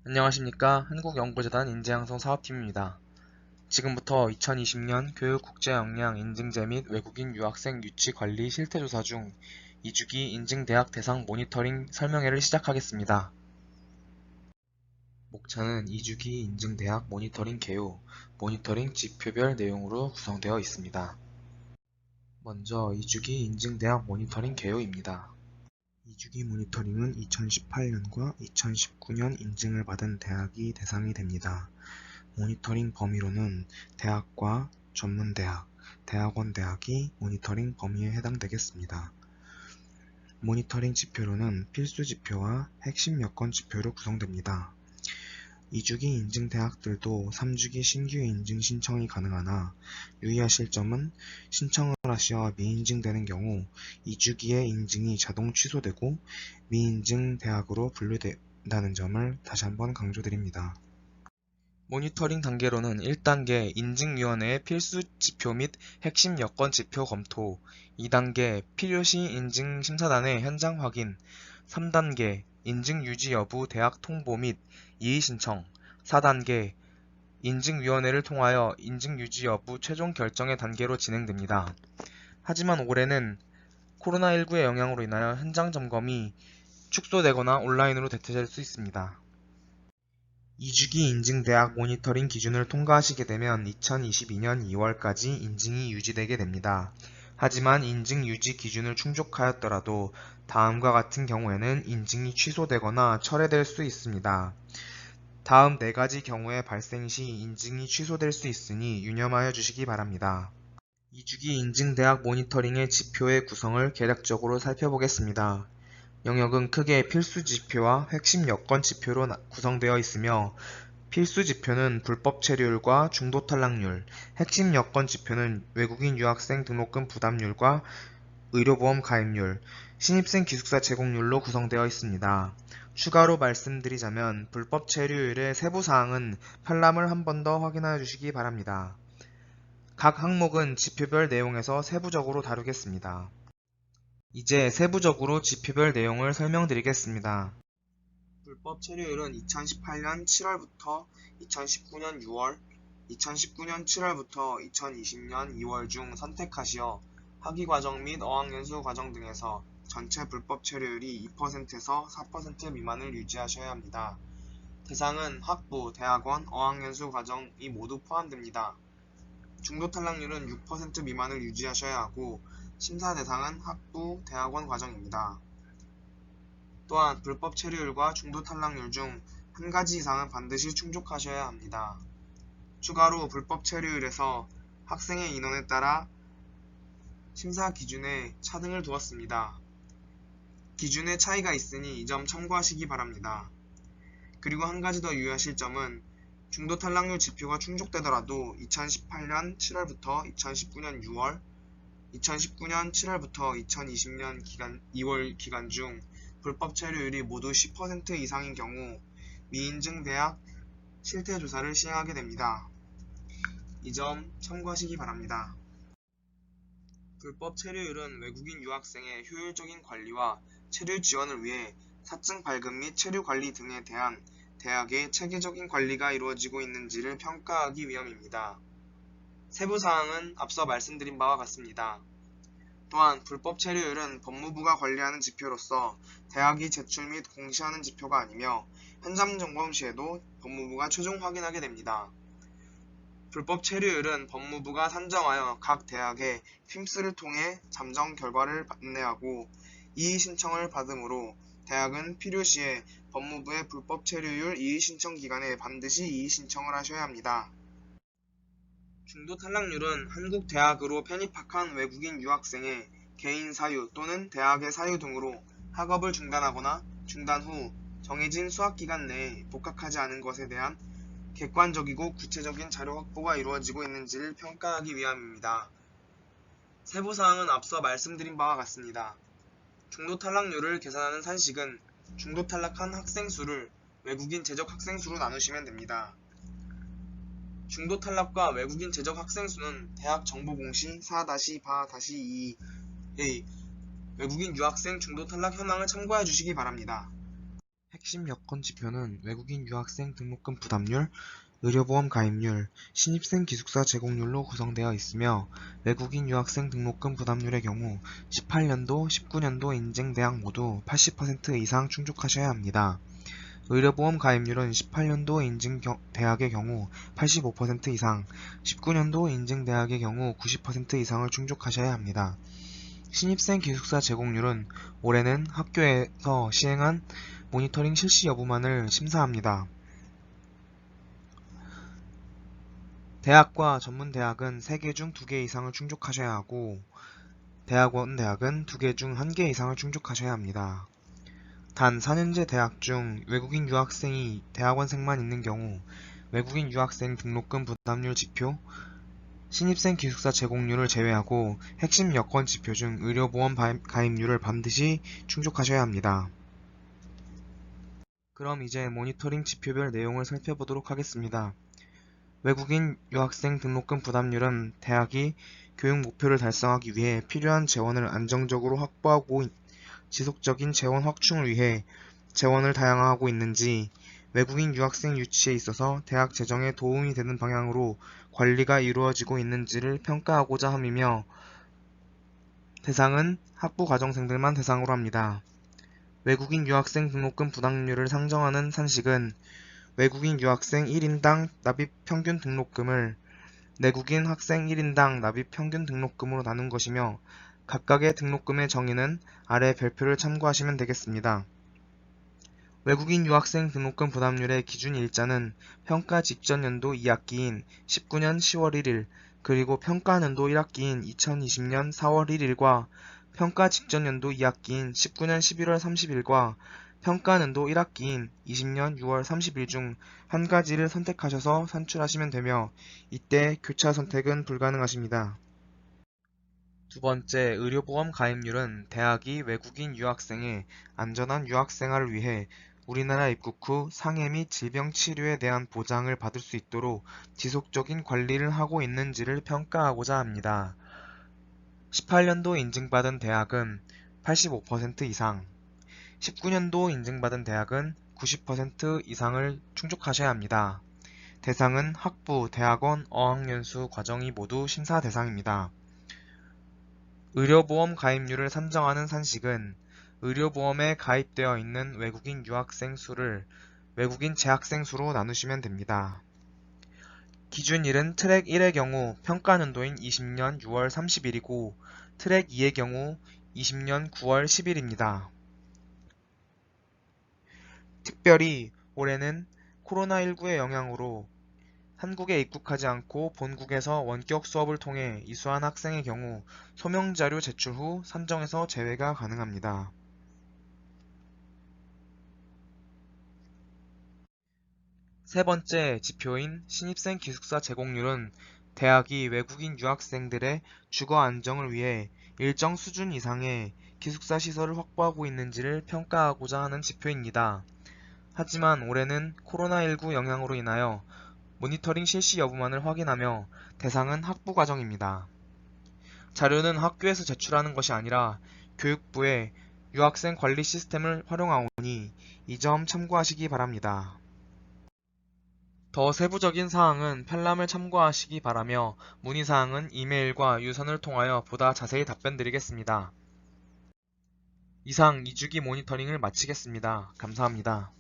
안녕하십니까. 한국연구재단 인재양성 사업팀입니다. 지금부터 2020년 교육국제역량 인증제 및 외국인 유학생 유치 관리 실태조사 중 2주기 인증대학 대상 모니터링 설명회를 시작하겠습니다. 목차는 2주기 인증대학 모니터링 개요, 모니터링 지표별 내용으로 구성되어 있습니다. 먼저 2주기 인증대학 모니터링 개요입니다. 2주기 모니터링은 2018년과 2019년 인증을 받은 대학이 대상이 됩니다. 모니터링 범위로는 대학과 전문대학, 대학원대학이 모니터링 범위에 해당되겠습니다. 모니터링 지표로는 필수 지표와 핵심 여건 지표로 구성됩니다. 2주기 인증 대학들도 3주기 신규 인증 신청이 가능하나 유의하실 점은 신청을 하시어 미인증되는 경우 2주기의 인증이 자동 취소되고 미인증 대학으로 분류된다는 점을 다시 한번 강조드립니다. 모니터링 단계로는 1단계 인증위원회의 필수 지표 및 핵심 여건 지표 검토, 2단계 필요시 인증 심사단의 현장 확인, 3단계 인증 유지 여부 대학 통보 및 이의 신청, 4단계 인증위원회를 통하여 인증 유지 여부 최종 결정의 단계로 진행됩니다. 하지만 올해는 코로나19의 영향으로 인하여 현장 점검이 축소되거나 온라인으로 대체될 수 있습니다. 2주기 인증대학 모니터링 기준을 통과하시게 되면 2022년 2월까지 인증이 유지되게 됩니다. 하지만 인증 유지 기준을 충족하였더라도 다음과 같은 경우에는 인증이 취소되거나 철회될 수 있습니다. 다음 4가지 경우의 발생 시 인증이 취소될 수 있으니 유념하여 주시기 바랍니다. 2주기 인증대학 모니터링의 지표의 구성을 개략적으로 살펴보겠습니다. 영역은 크게 필수 지표와 핵심 여건 지표로 구성되어 있으며 필수 지표는 불법 체류율과 중도 탈락률, 핵심 여건 지표는 외국인 유학생 등록금 부담률과 의료보험 가입률, 신입생 기숙사 제공률로 구성되어 있습니다. 추가로 말씀드리자면 불법 체류율의 세부 사항은 팔람을 한 번 더 확인하여 주시기 바랍니다. 각 항목은 지표별 내용에서 세부적으로 다루겠습니다. 이제 세부적으로 지표별 내용을 설명드리겠습니다. 불법 체류율은 2018년 7월부터 2019년 6월, 2019년 7월부터 2020년 2월 중 선택하시어 학위과정 및 어학연수 과정 등에서 전체 불법 체류율이 2%에서 4% 미만을 유지하셔야 합니다. 대상은 학부, 대학원, 어학연수 과정이 모두 포함됩니다. 중도 탈락률은 6% 미만을 유지하셔야 하고 심사 대상은 학부, 대학원 과정입니다. 또한 불법 체류율과 중도 탈락률 중 한 가지 이상은 반드시 충족하셔야 합니다. 추가로 불법 체류율에서 학생의 인원에 따라 심사 기준에 차등을 두었습니다. 기준에 차이가 있으니 이 점 참고하시기 바랍니다. 그리고 한 가지 더 유의하실 점은 중도 탈락률 지표가 충족되더라도 2018년 7월부터 2019년 6월, 2019년 7월부터 2020년 2월 기간 중 불법 체류율이 모두 10% 이상인 경우 미인증 대학 실태조사를 시행하게 됩니다. 이 점 참고하시기 바랍니다. 불법 체류율은 외국인 유학생의 효율적인 관리와 체류 지원을 위해 사증 발급 및 체류 관리 등에 대한 대학의 체계적인 관리가 이루어지고 있는지를 평가하기 위함입니다. 세부 사항은 앞서 말씀드린 바와 같습니다. 또한 불법 체류율은 법무부가 관리하는 지표로서 대학이 제출 및 공시하는 지표가 아니며 현장 점검 시에도 법무부가 최종 확인하게 됩니다. 불법 체류율은 법무부가 산정하여 각 대학에 휨스를 통해 잠정 결과를 안내하고 이의 신청을 받으므로 대학은 필요시에 법무부의 불법 체류율 이의 신청 기간에 반드시 이의 신청을 하셔야 합니다. 중도 탈락률은 한국 대학으로 편입학한 외국인 유학생의 개인 사유 또는 대학의 사유 등으로 학업을 중단하거나 중단 후 정해진 수학기간 내에 복학하지 않은 것에 대한 객관적이고 구체적인 자료 확보가 이루어지고 있는지를 평가하기 위함입니다. 세부 사항은 앞서 말씀드린 바와 같습니다. 중도 탈락률을 계산하는 산식은 중도 탈락한 학생 수를 외국인 재적 학생 수로 나누시면 됩니다. 중도 탈락과 외국인 재적 학생 수는 대학 정보 공시 4-바-2의 외국인 유학생 중도 탈락 현황을 참고해 주시기 바랍니다. 핵심 여건 지표는 외국인 유학생 등록금 부담률, 의료보험 가입률, 신입생 기숙사 제공률로 구성되어 있으며 외국인 유학생 등록금 부담률의 경우 18년도, 19년도 인증대학 모두 80% 이상 충족하셔야 합니다. 의료보험 가입률은 18년도 인증대학의 경우 85% 이상, 19년도 인증대학의 경우 90% 이상을 충족하셔야 합니다. 신입생 기숙사 제공률은 올해는 학교에서 시행한 모니터링 실시 여부만을 심사합니다. 대학과 전문대학은 3개 중 2개 이상을 충족하셔야 하고 대학은 2개 중 1개 이상을 충족하셔야 합니다. 단 4년제 대학 중 외국인 유학생이 대학원생만 있는 경우 외국인 유학생 등록금 부담률 지표, 신입생 기숙사 제공률을 제외하고 핵심 여건 지표 중 의료보험 가입률을 반드시 충족하셔야 합니다. 그럼 이제 모니터링 지표별 내용을 살펴보도록 하겠습니다. 외국인 유학생 등록금 부담률은 대학이 교육 목표를 달성하기 위해 필요한 재원을 안정적으로 확보하고 지속적인 재원 확충을 위해 재원을 다양화하고 있는지, 외국인 유학생 유치에 있어서 대학 재정에 도움이 되는 방향으로 관리가 이루어지고 있는지를 평가하고자 함이며 대상은 학부과정생들만 대상으로 합니다. 외국인 유학생 등록금 부담률을 상정하는 산식은 외국인 유학생 1인당 납입 평균 등록금을 내국인 학생 1인당 납입 평균 등록금으로 나눈 것이며 각각의 등록금의 정의는 아래 별표를 참고하시면 되겠습니다. 외국인 유학생 등록금 부담률의 기준 일자는 평가 직전 연도 2학기인 19년 10월 1일 그리고 평가 연도 1학기인 2020년 4월 1일과 평가 직전 연도 2학기인 19년 11월 30일과 평가 연도 1학기인 20년 6월 30일 중 한 가지를 선택하셔서 산출하시면 되며 이때 교차 선택은 불가능하십니다. 두 번째, 의료보험 가입률은 대학이 외국인 유학생의 안전한 유학생활을 위해 우리나라 입국 후 상해 및 질병 치료에 대한 보장을 받을 수 있도록 지속적인 관리를 하고 있는지를 평가하고자 합니다. 18년도 인증받은 대학은 85% 이상, 19년도 인증받은 대학은 90% 이상을 충족하셔야 합니다. 대상은 학부, 대학원, 어학연수 과정이 모두 심사 대상입니다. 의료보험 가입률을 산정하는 산식은 의료보험에 가입되어 있는 외국인 유학생 수를 외국인 재학생 수로 나누시면 됩니다. 기준일은 트랙 1의 경우 평가연도인 20년 6월 30일이고 트랙 2의 경우 20년 9월 10일입니다. 특별히 올해는 코로나19의 영향으로 한국에 입국하지 않고 본국에서 원격 수업을 통해 이수한 학생의 경우 소명자료 제출 후 산정에서 제외가 가능합니다. 세 번째 지표인 신입생 기숙사 제공률은 대학이 외국인 유학생들의 주거 안정을 위해 일정 수준 이상의 기숙사 시설을 확보하고 있는지를 평가하고자 하는 지표입니다. 하지만 올해는 코로나19 영향으로 인하여 모니터링 실시 여부만을 확인하며 대상은 학부과정입니다. 자료는 학교에서 제출하는 것이 아니라 교육부의 유학생 관리 시스템을 활용하오니 이 점 참고하시기 바랍니다. 더 세부적인 사항은 편람을 참고하시기 바라며 문의사항은 이메일과 유선을 통하여 보다 자세히 답변드리겠습니다. 이상 2주기 모니터링을 마치겠습니다. 감사합니다.